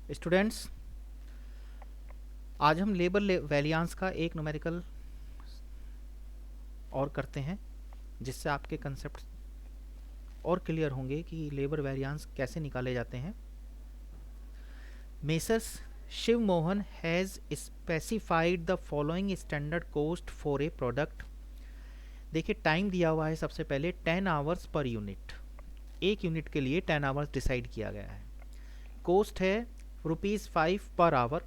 Students, आज हम labour वैरियांस का एक न्यूमेरिकल और करते हैं जिससे आपके कंसेप्ट और क्लियर होंगे कि लेबर वैरियांस कैसे निकाले जाते हैं। Messrs Shiv Mohan has specified the following standard cost for a product. देखिए टाइम दिया हुआ है, सबसे पहले 10 आवर्स पर यूनिट, एक यूनिट के लिए 10 आवर्स डिसाइड किया गया है। कॉस्ट है ₹5 per hour.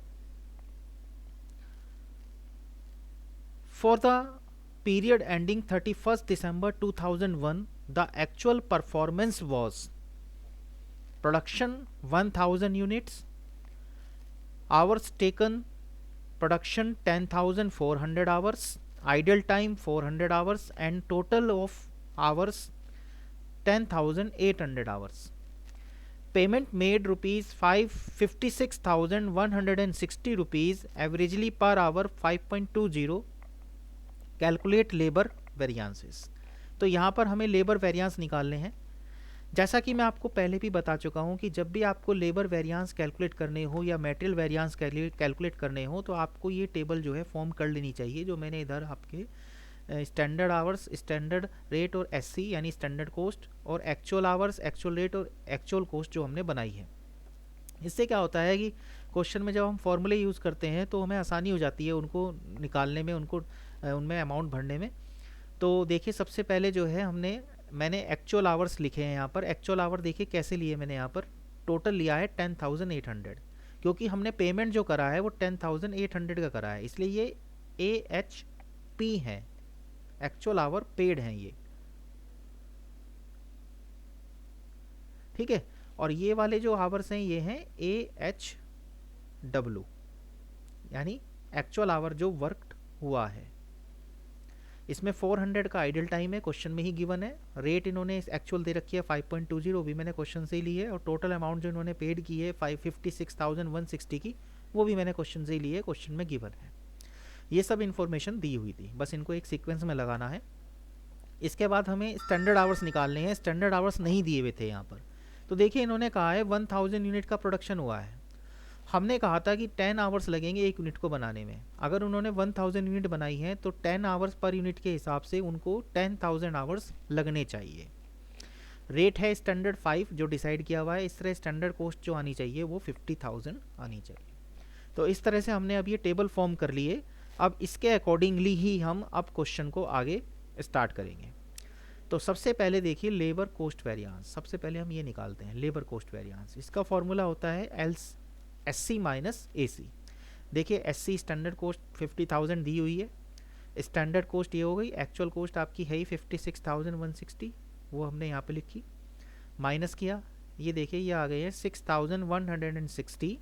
For the period ending 31st December 2001, the actual performance was production 1000 units, hours taken production 10,400 hours, idle time 400 hours, and total of hours 10,800 hours. Payment made ₹56,160, averagely per hour 5.20. Calculate labour variances. तो यहाँ पर हमें labour variance निकालने हैं। जैसा कि मैं आपको पहले भी बता चुका हूँ कि जब भी आपको लेबर वेरियांस कैलकुलेट करने हो या मटेरियल वेरियांस कैलकुलेट करने हो तो आपको ये टेबल जो है फॉर्म कर लेनी चाहिए, जो मैंने इधर आपके स्टैंडर्ड आवर्स, स्टैंडर्ड रेट और एससी यानी स्टैंडर्ड कॉस्ट, और एक्चुअल आवर्स, एक्चुअल रेट और एक्चुअल कॉस्ट जो हमने बनाई है। इससे क्या होता है कि क्वेश्चन में जब हम फॉर्मूले यूज़ करते हैं तो हमें आसानी हो जाती है उनको निकालने में, उनको उनमें अमाउंट भरने में। तो देखिए सबसे पहले जो है मैंने एक्चुअल आवर्स लिखे हैं यहाँ पर। एक्चुअल आवर देखिए कैसे लिए मैंने यहाँ पर, टोटल लिया है 10,800, क्योंकि हमने पेमेंट जो करा है वो 10,800 का करा है, इसलिए ये AHP है, एक्चुअल आवर पेड हैं ये, ठीक है। और ये वाले जो आवर्स हैं ये हैं AHW, यानी एक्चुअल आवर जो वर्कड हुआ है। इसमें 400 का आइडल टाइम है, क्वेश्चन में ही गिवन है। रेट इन्होंने एक्चुअल दे रखी है 5.20, भी मैंने क्वेश्चन से ही ली है। और टोटल अमाउंट जो इन्होंने पेड की है 56,160 की, वो भी मैंने क्वेश्चन से ही ली है, क्वेश्चन में गिवन है। ये सब इन्फॉर्मेशन दी हुई थी, बस इनको एक सीक्वेंस में लगाना है। इसके बाद हमें स्टैंडर्ड आवर्स निकालने हैं। स्टैंडर्ड आवर्स नहीं दिए हुए थे यहाँ पर। तो देखिए इन्होंने कहा है 1000 यूनिट का प्रोडक्शन हुआ है। हमने कहा था कि 10 आवर्स लगेंगे एक यूनिट को बनाने में। अगर उन्होंने 1000 यूनिट बनाई है तो 10 आवर्स पर यूनिट के हिसाब से उनको 10,000 आवर्स लगने चाहिए। रेट है स्टैंडर्ड 5 जो डिसाइड किया हुआ है। इस तरह स्टैंडर्ड कॉस्ट जो आनी चाहिए वो 50,000 आनी चाहिए। तो इस तरह से हमने अब ये टेबल फॉर्म कर लिए। अब इसके अकॉर्डिंगली ही हम अब क्वेश्चन को आगे स्टार्ट करेंगे। तो सबसे पहले देखिए लेबर कॉस्ट वेरियांस, सबसे पहले हम ये निकालते हैं लेबर कॉस्ट वेरियांस। इसका फॉर्मूला होता है SC माइनस AC। देखिए SC स्टैंडर्ड कॉस्ट 50,000 दी हुई है, स्टैंडर्ड कॉस्ट ये हो गई, एक्चुअल कॉस्ट आपकी है ही 56,160, वो हमने यहाँ पे लिखी, माइनस किया, ये देखिए ये आ गई है 6,160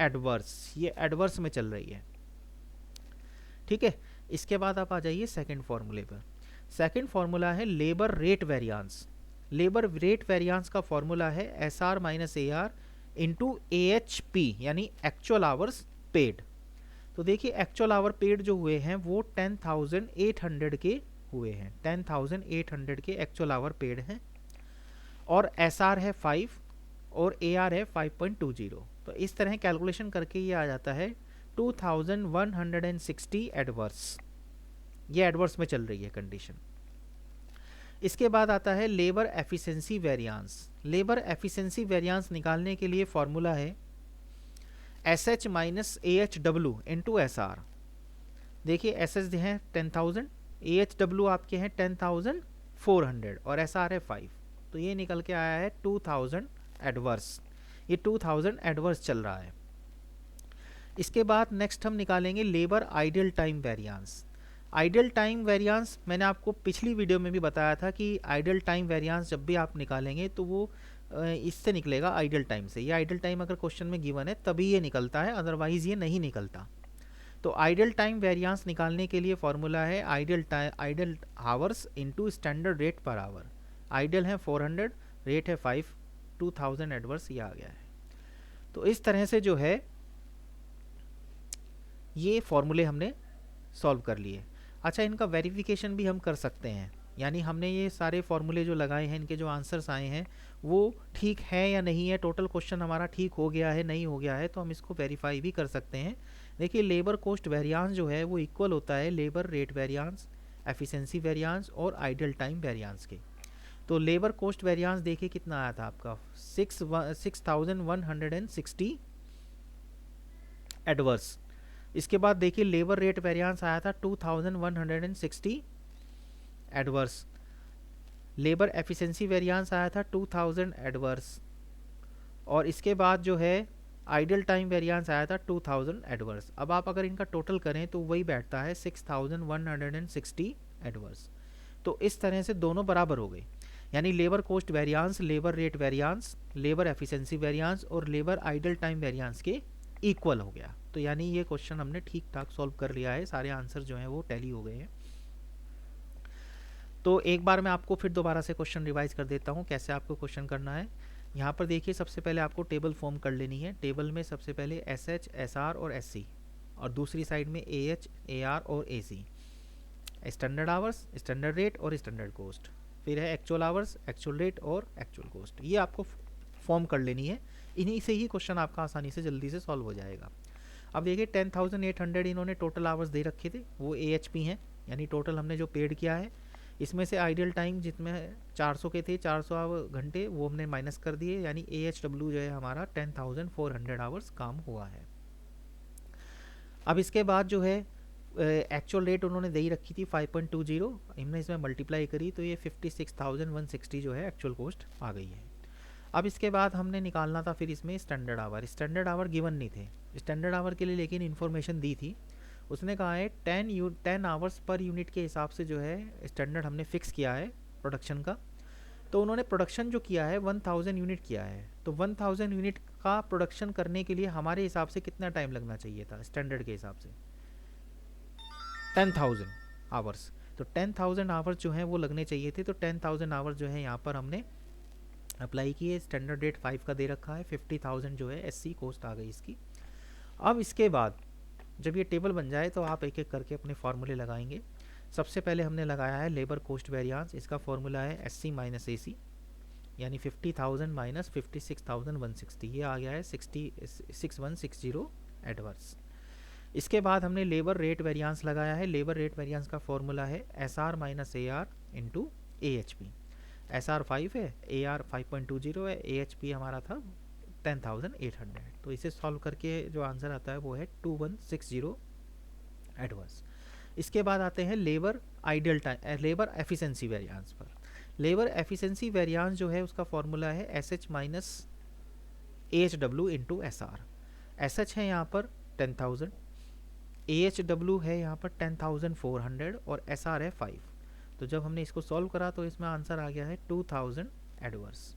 एडवर्स, ये एडवर्स में चल रही है, ठीक है। इसके बाद आप आ जाइए सेकेंड फॉर्मूले पर। सेकेंड फॉर्मूला है labour rate variance. Labour rate variance का फॉर्मूला है SR minus AR into AHP यानी एक्चुअल आवर्स पेड। तो देखिए एक्चुअल आवर पेड जो हुए हैं वो 10,800 के हुए हैं, 10,800 के एक्चुअल आवर पेड हैं। और SR है 5 और AR है 5.20। तो इस तरह कैलकुलेशन करके ये आ जाता है 2,160 एडवर्स। ये एडवर्स में चल रही है कंडीशन। इसके बाद आता है labour efficiency variance. Labour efficiency variance निकालने के लिए फॉर्मूला है SH minus AHW into SR। देखिए SH हैं 10,000, AHW आपके हैं 10,400 और SR है 5, तो ये निकल के आया है 2,000 एडवर्स। ये 2,000 एडवर्स चल रहा है। इसके बाद नेक्स्ट हम निकालेंगे labour idle time variance. Idle time variance मैंने आपको पिछली वीडियो में भी बताया था कि आइडल टाइम वेरियांस जब भी आप निकालेंगे तो वो इससे निकलेगा, आइडल टाइम से। ये आइडल टाइम अगर क्वेश्चन में गिवन है तभी ये निकलता है, अदरवाइज ये नहीं निकलता। तो आइडल टाइम वेरियांस निकालने के लिए फॉर्मूला है idle hours into standard rate पर आवर। आइडल है 400, रेट है 5, 2,000 एडवर्स ये आ गया है। तो इस तरह से जो है ये फॉर्मूले हमने सॉल्व कर लिए। अच्छा, इनका वेरिफिकेशन भी हम कर सकते हैं। यानी हमने ये सारे फॉर्मूले जो लगाए हैं, इनके जो आंसर्स आए हैं वो ठीक है या नहीं है, टोटल क्वेश्चन हमारा ठीक हो गया है नहीं हो गया है, तो हम इसको वेरीफाई भी कर सकते हैं। देखिए लेबर कॉस्ट वेरियांस जो है वो इक्वल होता है labour rate variance, efficiency variance और आइडल टाइम वेरियांस के। तो लेबर कॉस्ट वेरियांस देखिए कितना आया था आपका 6160 एडवर्स। इसके बाद देखिए लेबर रेट वेरियांस आया था 2160 एडवर्स। लेबर एफिशिएंसी वेरियांस आया था 2000 एडवर्स। और इसके बाद जो है आइडल टाइम वेरियांस आया था 2000 एडवर्स। अब आप अगर इनका टोटल करें तो वही बैठता है 6160 एडवर्स। तो इस तरह से दोनों बराबर हो गए, यानी labour cost variance, labour rate variance, labour efficiency variance और लेबर आइडल टाइम वेरियांस के इक्वल हो गया। तो यानी ये क्वेश्चन हमने ठीक ठाक सॉल्व कर लिया है, सारे आंसर जो हैं वो टैली हो गए हैं। तो एक बार मैं आपको फिर दोबारा से क्वेश्चन रिवाइज कर देता हूँ कैसे आपको क्वेश्चन करना है। यहाँ पर देखिए सबसे पहले आपको टेबल फॉर्म कर लेनी है। टेबल में सबसे पहले SH, SR और SC, और दूसरी साइड में AH, AR और AC, standard hours, standard rate और स्टैंडर्ड कॉस्ट। फिर है एक्चुअल आवर्स, एक्चुअल रेट और एक्चुअल कॉस्ट। ये आपको फॉर्म कर लेनी है, इन्हीं से ही क्वेश्चन आपका आसानी से जल्दी से सॉल्व हो जाएगा। अब देखिए 10,800 इन्होंने टोटल आवर्स दे रखे थे, वो AHP हैं, यानी टोटल हमने जो पेड किया है। इसमें से आइडियल टाइम जितने 400 के थे, 400 घंटे, वो हमने माइनस कर दिए, यानी AHW जो है हमारा 10,400 आवर्स काम हुआ है। अब इसके बाद जो है एक्चुअल रेट उन्होंने दे ही रखी थी 5.20, हमने इसमें मल्टीप्लाई करी तो ये 56,160 जो है एक्चुअल कॉस्ट आ गई है। अब इसके बाद हमने निकालना था फिर इसमें standard our. Standard our given नहीं थे स्टैंडर्ड आवर के लिए, लेकिन इन्फॉर्मेशन दी थी। उसने कहा है 10 आवर्स पर यूनिट के हिसाब से जो है स्टैंडर्ड हमने फिक्स किया है प्रोडक्शन का। तो उन्होंने प्रोडक्शन जो किया है 1000 यूनिट किया है, तो 1000 यूनिट का प्रोडक्शन करने के लिए हमारे हिसाब से कितना टाइम लगना चाहिए था स्टैंडर्ड के हिसाब से? 10,000 आवर्स। तो 10,000 आवर्स जो हैं वो लगने चाहिए थे। तो 10,000 आवर्स जो है यहाँ पर हमने अप्लाई किए। स्टैंडर्ड रेट 5 का दे रखा है, 50,000 जो है SC कॉस्ट आ गई इसकी। अब इसके बाद जब ये टेबल बन जाए तो आप एक एक करके अपने फार्मूले लगाएंगे। सबसे पहले हमने लगाया है लेबर कॉस्ट वेरियांस, इसका फॉर्मूला है SC माइनस AC, यानी 50,000 माइनस 56,160, ये आ गया है 6160 एडवर्स। इसके बाद हमने लेबर रेट वेरियांस लगाया है। लेबर रेट वेरियांस का फॉर्मूला है SR minus AR into AHP। SR 5 है, AR 5.20 है, AHP हमारा था 10,800। तो इसे सॉल्व करके जो आंसर आता है वो है 2160 एडवर्स। इसके बाद आते हैं labour ideal time, labour efficiency variance पर। लेबर एफिशिएंसी वेरियांस जो है उसका फॉर्मूला है SH minus AHW into SR। SH है यहाँ पर 10,000, AHW है यहाँ पर 10,400 और SR है 5। तो जब हमने इसको सॉल्व करा तो इसमें आंसर आ गया है 2000 एडवर्स।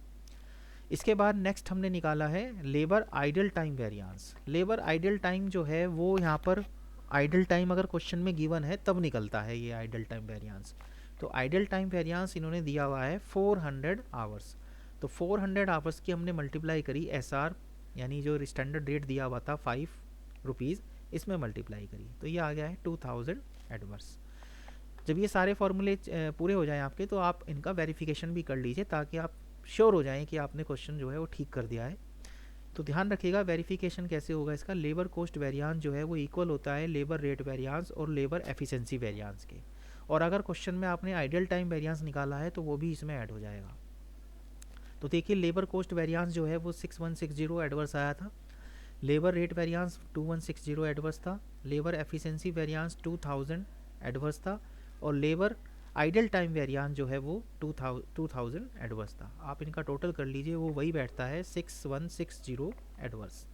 इसके बाद नेक्स्ट हमने निकाला है labour idle time variance. Labour idle time जो है वो यहाँ पर आइडल टाइम अगर क्वेश्चन में गिवन है तब निकलता है ये आइडल टाइम वेरियांस। तो आइडल टाइम वेरियांस इन्होंने दिया हुआ है 400 आवर्स। तो 400 आवर्स की हमने मल्टीप्लाई करी SR, यानी जो स्टैंडर्ड रेट दिया हुआ था 5 रुपीज़, इसमें मल्टीप्लाई करी तो ये आ गया है 2000 एडवर्स। जब ये सारे फॉर्मूले पूरे हो जाएं आपके तो आप इनका वेरिफिकेशन भी कर लीजिए ताकि आप श्योर हो जाएं कि आपने क्वेश्चन जो है वो ठीक कर दिया है। तो ध्यान रखिएगा वेरिफिकेशन कैसे होगा इसका। लेबर कॉस्ट वेरियांस जो है वो इक्वल होता है लेबर रेट वेरियांस और लेबर एफिशिएंसी वेरियांस के। और अगर क्वेश्चन में आपने आइडियल टाइम वेरियांस निकाला है तो वो भी इसमें ऐड हो जाएगा। तो देखिए लेबर कॉस्ट वेरियांस जो है वो 6160 एडवर्स आया था, लेबर रेट वेरियांस 2160 एडवर्स था, लेबर एफिशिएंसी वेरियांस 2000 एडवर्स था, और लेबर आइडल टाइम वेरियांस जो है वो 2000 एडवर्स था। आप इनका टोटल कर लीजिए, वो वही बैठता है 6160 एडवर्स।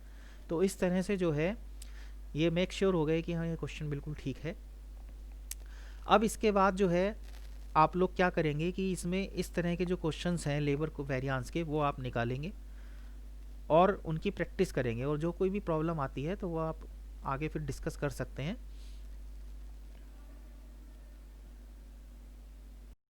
तो इस तरह से जो है ये मेक श्योर हो गए कि हाँ ये क्वेश्चन बिल्कुल ठीक है। अब इसके बाद जो है आप लोग क्या करेंगे कि इसमें इस तरह के जो क्वेश्चंस हैं लेबर को वेरियांस के वो आप निकालेंगे और उनकी प्रैक्टिस करेंगे, और जो कोई भी प्रॉब्लम आती है तो वो आप आगे फिर डिस्कस कर सकते हैं।